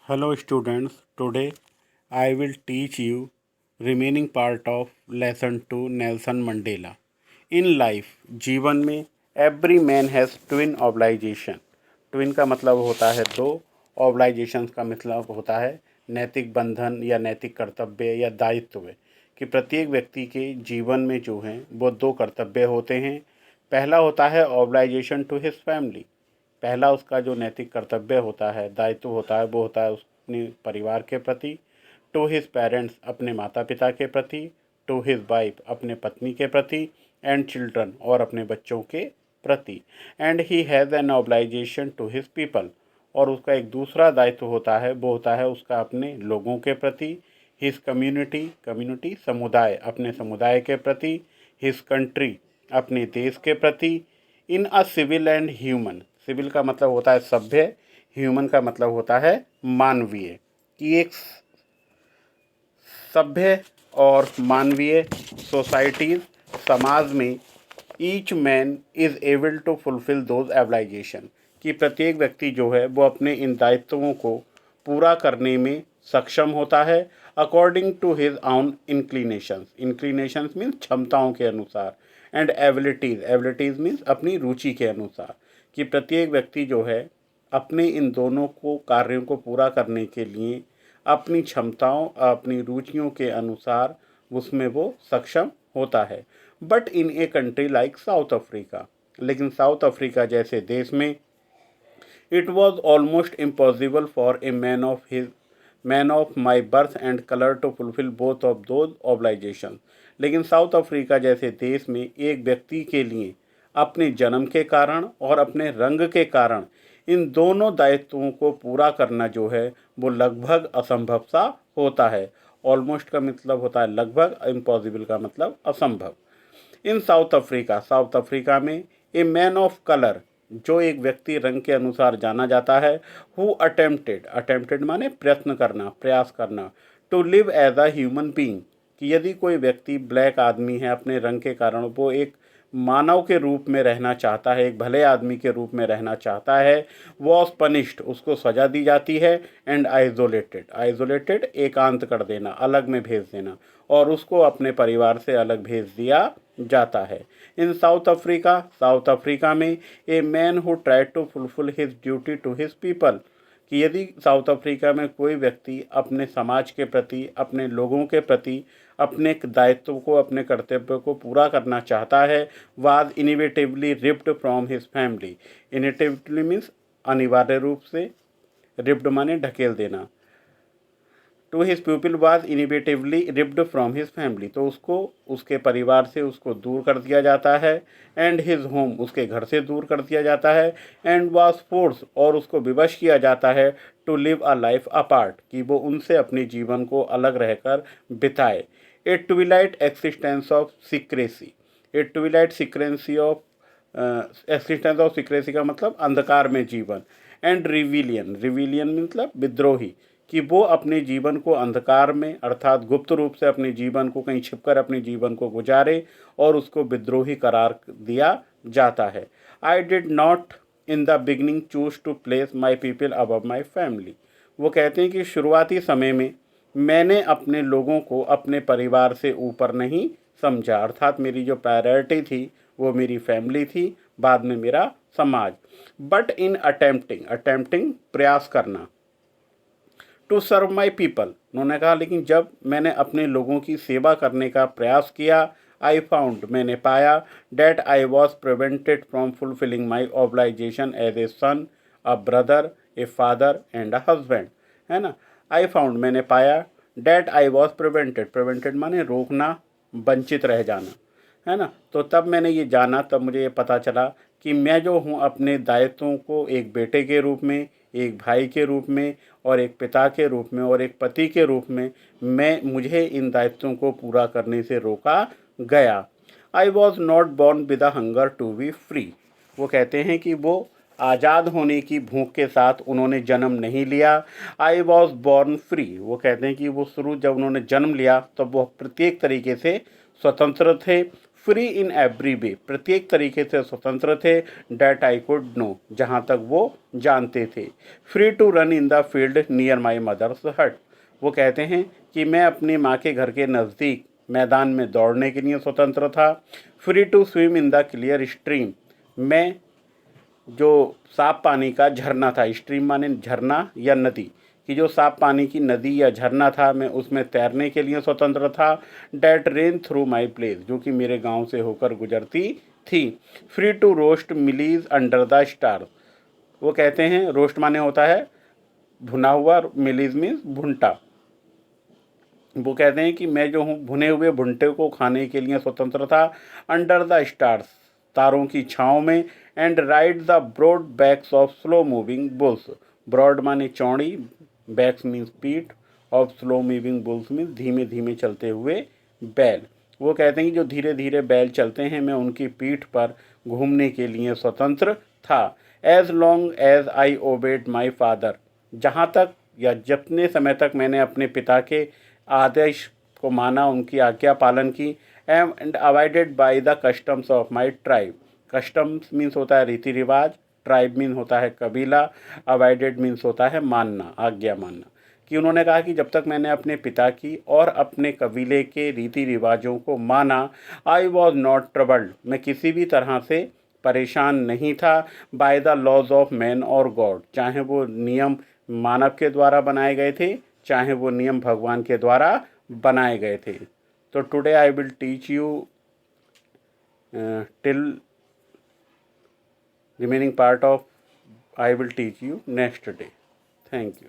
Hello students, today I will teach you remaining part of lesson 2 Nelson Mandela. In life, जीवन में every man has twin obligation. Twin का मतलब होता है दो, obligations का मतलब होता है नैतिक बंधन या नैतिक कर्तव्य या दायित्व कि प्रत्येक व्यक्ति के जीवन में जो हैं वो दो कर्तव्य होते हैं। पहला होता है obligation to his family. पहला उसका जो नैतिक कर्तव्य होता है, दायित्व होता है, वो होता है अपने परिवार के प्रति, टू हिज पेरेंट्स अपने माता पिता के प्रति, टू हिज वाइफ अपने पत्नी के प्रति, एंड चिल्ड्रन और अपने बच्चों के प्रति, and he has an obligation to his people. और उसका एक दूसरा दायित्व होता है, वो होता है उसका अपने लोगों के प्रति, हिज कम्युनिटी समुदाय अपने समुदाय के प्रति, हिज कंट्री अपने देश के प्रति, in a civil and human. Civil का मतलब होता है सभ्य, ह्यूमन का मतलब होता है मानवीय। कि एक सभ्य और मानवीय सोसाइटीज समाज में each man is able to fulfil those obligation कि प्रत्येक व्यक्ति जो है वो अपने इन दायित्वों को पूरा करने में सक्षम होता है according to his own inclinations means क्षमताओं के अनुसार, एंड एबिलिटीज़ मीन्स अपनी रुचि के अनुसार। कि प्रत्येक व्यक्ति जो है अपने इन दोनों को कार्यों को पूरा करने के लिए अपनी क्षमताओं अपनी रुचियों के अनुसार उसमें वो सक्षम होता है। But in a country like South Africa, लेकिन साउथ अफ्रीका जैसे देश में it was almost impossible for a man of my birth and colour to fulfil both of those obligation. लेकिन साउथ अफ्रीका जैसे देश में एक व्यक्ति के लिए अपने जन्म के कारण और अपने रंग के कारण इन दोनों दायित्वों को पूरा करना जो है वो लगभग असंभव सा होता है। ऑलमोस्ट का मतलब होता है लगभग, इम्पॉसिबल का मतलब असंभव। इन साउथ अफ्रीका में ए मैन ऑफ कलर जो एक व्यक्ति रंग के अनुसार जाना जाता है, हु अटेम्प्टेड माने प्रयत्न करना, प्रयास करना, to live as a human being कि यदि कोई व्यक्ति ब्लैक आदमी है अपने रंग के कारण वो एक मानव के रूप में रहना चाहता है, एक भले आदमी के रूप में रहना चाहता है, वॉज पनिश्ड उसको सज़ा दी जाती है, एंड आइसोलेटेड एकांत कर देना, अलग में भेज देना, और उसको अपने परिवार से अलग भेज दिया जाता है। इन साउथ अफ्रीका में a man who try to fulfil his duty to his people कि यदि साउथ अफ्रीका में कोई व्यक्ति अपने समाज के प्रति, अपने लोगों के प्रति अपने दायित्व को, अपने कर्तव्य को पूरा करना चाहता है, was inevitably ripped from his family. Inevitably means अनिवार्य रूप से, रिप्ड माने ढकेल देना, to his people was inevitably ripped from his family तो उसको उसके परिवार से उसको दूर कर दिया जाता है, एंड हिज होम उसके घर से दूर कर दिया जाता है, एंड वाज फोर्स और उसको विवश किया जाता है to live a life apart कि वो उनसे अपने जीवन को अलग रहकर बिताए। A twilight existence of secrecy, a twilight secrecy of existence of secrecy का मतलब अंधकार में जीवन, एंड रिविलियन मतलब विद्रोही कि वो अपने जीवन को अंधकार में अर्थात गुप्त रूप से अपने जीवन को कहीं छिपकर अपने जीवन को गुजारे और उसको विद्रोही करार दिया जाता है। I did not in the beginning choose to place my people above my family. वो कहते हैं कि शुरुआती समय में मैंने अपने लोगों को अपने परिवार से ऊपर नहीं समझा, अर्थात मेरी जो प्रायोरिटी थी वो मेरी फैमिली थी, बाद में मेरा समाज। बट इन अटेम्प्टिंग प्रयास करना, टू सर्व माई पीपल उन्होंने कहा लेकिन जब मैंने अपने लोगों की सेवा करने का प्रयास किया, आई फाउंड मैंने पाया, that I was prevented from fulfilling my obligation as a son, a brother, a father and a husband, है ना। आई फाउंड मैंने पाया, डैट आई वॉज प्रिवेंटेड माने रोकना, वंचित रह जाना, है ना। तो तब मैंने ये जाना, तब मुझे ये पता चला कि मैं जो हूँ अपने दायित्वों को एक बेटे के रूप में, एक भाई के रूप में और एक पिता के रूप में और एक पति के रूप में मुझे इन दायित्वों को पूरा करने से रोका गया। I was not born with a hunger to be free. वो कहते हैं कि वो आज़ाद होने की भूख के साथ उन्होंने जन्म नहीं लिया। आई वॉज बॉर्न फ्री, वो कहते हैं कि वो शुरू जब उन्होंने जन्म लिया तब वो प्रत्येक तरीके से स्वतंत्र थे, फ्री इन एवरी वे, प्रत्येक तरीके से स्वतंत्र थे, डैट आई कुड नो, जहाँ तक वो जानते थे। Free to run in the field near my mother's hut, वो कहते हैं कि मैं अपनी माँ के घर के नज़दीक मैदान में दौड़ने के लिए स्वतंत्र था। Free to swim in the clear stream, मैं जो साफ पानी का झरना था, स्ट्रीम माने झरना या नदी, कि जो साफ पानी की नदी या झरना था मैं उसमें तैरने के लिए स्वतंत्र था। That ran through my place, जो कि मेरे गांव से होकर गुजरती थी। Free to roast mealies under the star, वो कहते हैं रोस्ट माने होता है भुना हुआ, मिलीज मीन्स भुनटा। वो कहते हैं कि मैं जो हूँ भुने हुए भुट्टे को खाने के लिए स्वतंत्र था, अंडर द स्टार्स, तारों की छाँव में। And ride the broad backs of slow moving bulls, broad माने चौड़ी, बैक्स मीन्स पीठ, of slow moving bulls means धीमे धीमे चलते हुए बैल। वो कहते हैं कि जो धीरे धीरे बैल चलते हैं मैं उनकी पीठ पर घूमने के लिए स्वतंत्र था। As long as I obeyed my father, जहाँ तक या जितने समय तक मैंने अपने पिता के आदेश को माना, उनकी आज्ञा पालन की। And avoided by the customs of my tribe, customs means होता है रीति रिवाज, ट्राइब मीन्स होता है कबीला, अवॉइडेड मीन्स होता है मानना, आज्ञा मानना। कि उन्होंने कहा कि जब तक मैंने अपने पिता की और अपने कबीले के रीति रिवाजों को माना, आई वॉज नॉट ट्रबल्ड, मैं किसी भी तरह से परेशान नहीं था। By the laws of man और गॉड, चाहे वो नियम मानव के द्वारा बनाए गए थे, चाहे वो नियम भगवान के द्वारा बनाए गए थे। तो today I will teach you till remaining part of I will teach you next day. Thank you.